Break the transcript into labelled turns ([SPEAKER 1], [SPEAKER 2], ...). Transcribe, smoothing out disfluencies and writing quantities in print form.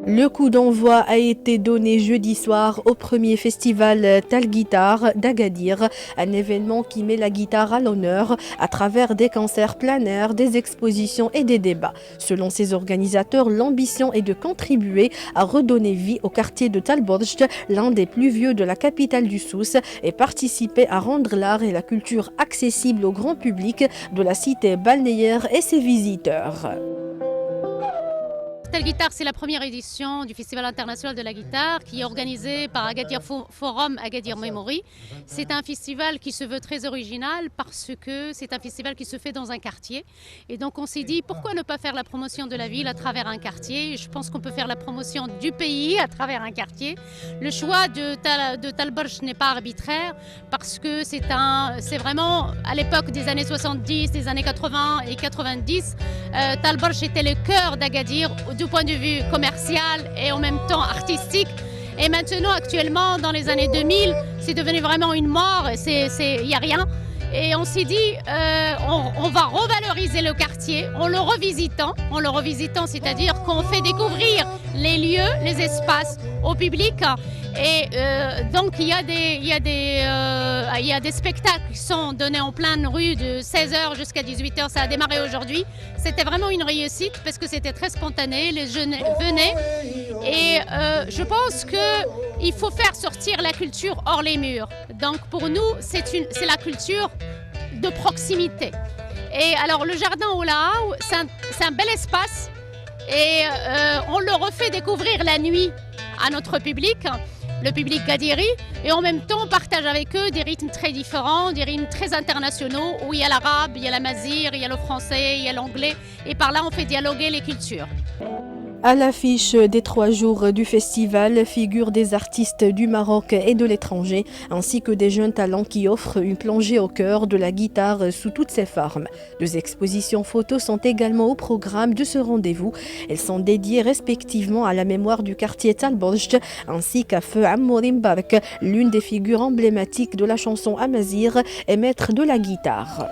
[SPEAKER 1] Le coup d'envoi a été donné jeudi soir au premier festival Tal Guitar d'Agadir, un événement qui met la guitare à l'honneur à travers des concerts plein air, des expositions et des débats. Selon ses organisateurs, l'ambition est de contribuer à redonner vie au quartier de Tal Borj, l'un des plus vieux de la capitale du Souss, et participer à rendre l'art et la culture accessibles au grand public de la cité balnéaire et ses visiteurs.
[SPEAKER 2] Tal Guitar, c'est la première édition du Festival international de la guitare qui est organisé par Agadir Forum Agadir Memory. C'est un festival qui se veut très original parce que c'est un festival qui se fait dans un quartier. Et donc on s'est dit pourquoi ne pas faire la promotion de la ville à travers un quartier. Je pense qu'on peut faire la promotion du pays à travers un quartier. Le choix de Tal Borj n'est pas arbitraire parce que c'est vraiment à l'époque des années 70, des années 80 et 90, Tal Borj était le cœur d'Agadir du point de vue commercial et en même temps artistique. Et maintenant, actuellement, dans les années 2000, c'est devenu vraiment une mort, il n'y a rien. Et on s'est dit, on va revaloriser le quartier en le revisitant, c'est-à-dire qu'on fait découvrir les lieux, les espaces au public. Et donc il y a des spectacles qui sont donnés en pleine rue de 16h jusqu'à 18h, ça a démarré aujourd'hui. C'était vraiment une réussite parce que c'était très spontané, les jeunes venaient. Et je pense qu'il faut faire sortir la culture hors les murs. Donc pour nous, c'est la culture de proximité. Et alors le jardin Oulaou, c'est un bel espace et on le refait découvrir la nuit à notre public, le public gadiri, et en même temps on partage avec eux des rythmes très différents, des rythmes très internationaux où il y a l'arabe, il y a l'amazigh, il y a le français, il y a l'anglais, et par là on fait dialoguer les cultures.
[SPEAKER 1] À l'affiche des 3 jours du festival figurent des artistes du Maroc et de l'étranger, ainsi que des jeunes talents qui offrent une plongée au cœur de la guitare sous toutes ses formes. 2 expositions photos sont également au programme de ce rendez-vous. Elles sont dédiées respectivement à la mémoire du quartier Tal Borj, ainsi qu'à Feu Ammourim Bark, l'une des figures emblématiques de la chanson amazigh et maître de la guitare.